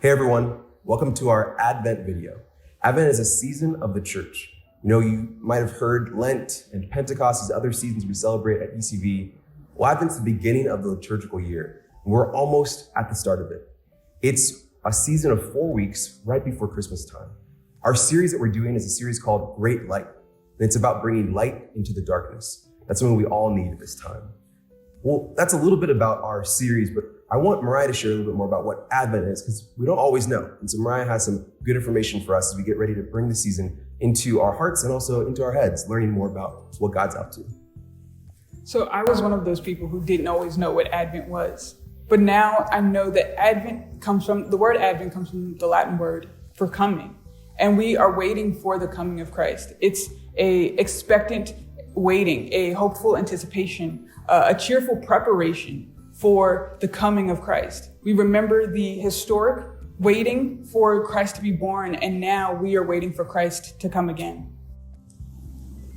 Hey everyone, welcome to our Advent video. Advent is a season of the church. You might have heard Lent and Pentecost as other seasons we celebrate at ECV. Well, Advent's the beginning of the liturgical year. We're almost at the start of it. It's a season of 4 weeks right before Christmas time. Our series that we're doing is a series called Great Light. And it's about bringing light into the darkness. That's something we all need at this time. Well, that's a little bit about our series, but I want Mariah to share a little bit more about what Advent is, because we don't always know. And so Mariah has some good information for us as we get ready to bring the season into our hearts and also into our heads, learning more about what God's up to. So I was one of those people who didn't always know what Advent was. But now I know that the word Advent comes from the Latin word for coming. And we are waiting for the coming of Christ. It's a expectant waiting, a hopeful anticipation, a cheerful preparation for the coming of Christ. We remember the historic waiting for Christ to be born, and now we are waiting for Christ to come again.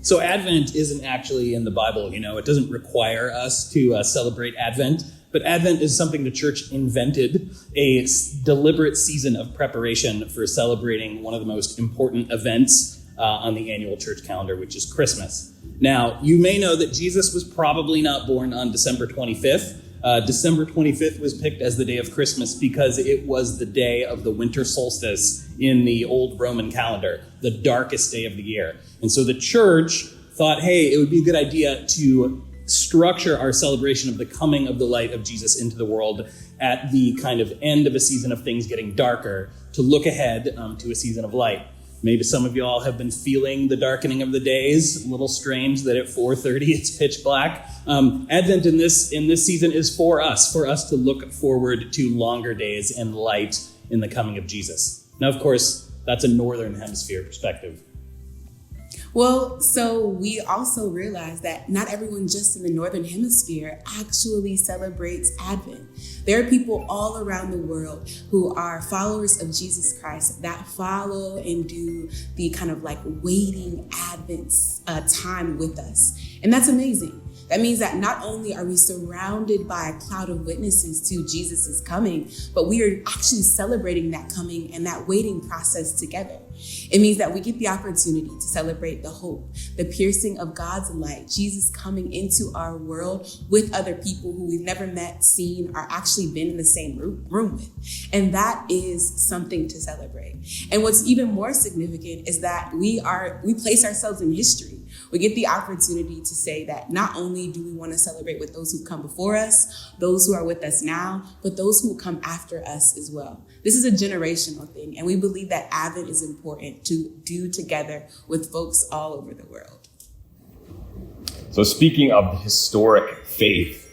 So Advent isn't actually in the Bible, it doesn't require us to celebrate Advent, but Advent is something the church invented, a deliberate season of preparation for celebrating one of the most important events on the annual church calendar, which is Christmas. Now, you may know that Jesus was probably not born on December 25th. December 25th was picked as the day of Christmas because it was the day of the winter solstice in the old Roman calendar, the darkest day of the year. And so the church thought, hey, it would be a good idea to structure our celebration of the coming of the light of Jesus into the world at the kind of end of a season of things getting darker to look ahead to a season of light. Maybe some of y'all have been feeling the darkening of the days. A little strange that at 4:30 it's pitch black. Advent in this season is for us to look forward to longer days and light in the coming of Jesus. Now, of course, that's a Northern Hemisphere perspective. Well, so we also realize that not everyone just in the Northern Hemisphere actually celebrates Advent. There are people all around the world who are followers of Jesus Christ that follow and do the kind of like waiting Advent time with us. And that's amazing. That means that not only are we surrounded by a cloud of witnesses to Jesus' coming, but we are actually celebrating that coming and that waiting process together. It means that we get the opportunity to celebrate the hope, the piercing of God's light, Jesus coming into our world with other people who we've never met, seen, or actually been in the same room with. And that is something to celebrate. And what's even more significant is that we place ourselves in history. We get the opportunity to say that not only do we want to celebrate with those who come before us, those who are with us now, but those who will come after us as well. This is a generational thing, and we believe that Advent is important to do together with folks all over the world. So speaking of the historic faith,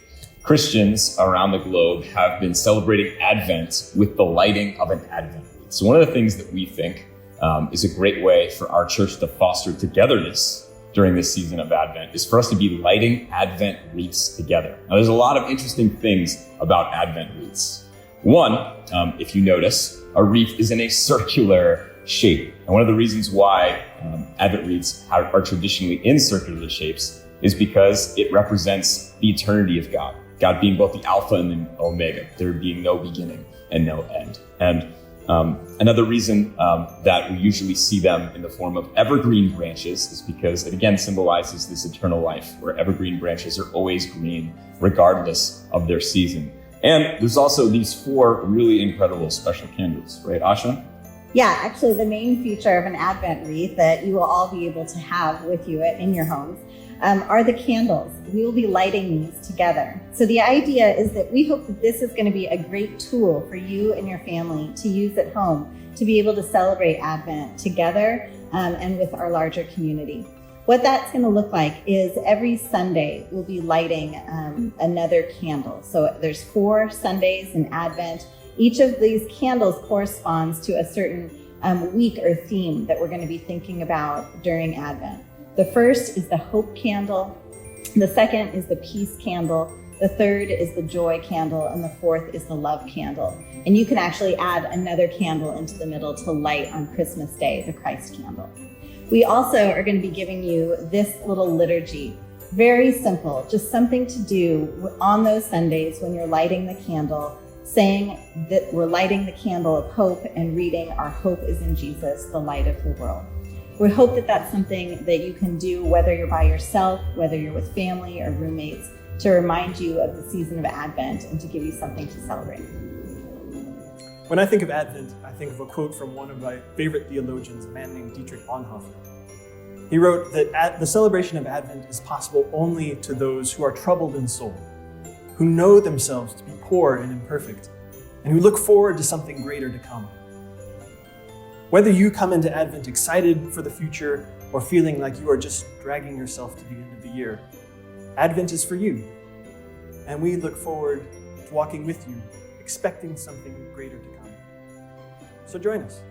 Christians around the globe have been celebrating Advent with the lighting of an Advent wreath. So one of the things that we think is a great way for our church to foster togetherness during this season of Advent is for us to be lighting Advent wreaths together. Now, there's a lot of interesting things about Advent wreaths. One, if you notice, a wreath is in a circular shape. And one of the reasons why Advent wreaths are traditionally in circular shapes is because it represents the eternity of God. God being both the Alpha and the Omega, there being no beginning and no end. And another reason that we usually see them in the form of evergreen branches is because it again symbolizes this eternal life where evergreen branches are always green regardless of their season. And there's also these 4 really incredible special candles, right, Asha? Yeah, actually the main feature of an Advent wreath that you will all be able to have with you in your homes are the candles. We will be lighting these together. So the idea is that we hope that this is going to be a great tool for you and your family to use at home to be able to celebrate Advent together and with our larger community. What that's going to look like is every Sunday we'll be lighting another candle. So there's 4 Sundays in Advent. Each of these candles corresponds to a certain week or theme that we're going to be thinking about during Advent. The first is the hope candle. The second is the peace candle. The third is the joy candle. And the fourth is the love candle. And you can actually add another candle into the middle to light on Christmas Day, the Christ candle. We also are going to be giving you this little liturgy. Very simple, just something to do on those Sundays when you're lighting the candle saying that we're lighting the candle of hope and reading our hope is in Jesus, the light of the world. We hope that that's something that you can do, whether you're by yourself, whether you're with family or roommates, to remind you of the season of Advent and to give you something to celebrate. When I think of Advent, I think of a quote from one of my favorite theologians, a man named Dietrich Bonhoeffer. He wrote that the celebration of Advent is possible only to those who are troubled in soul, who know themselves to be poor and imperfect, and who look forward to something greater to come. Whether you come into Advent excited for the future or feeling like you are just dragging yourself to the end of the year, Advent is for you, and we look forward to walking with you, expecting something greater to come. So join us.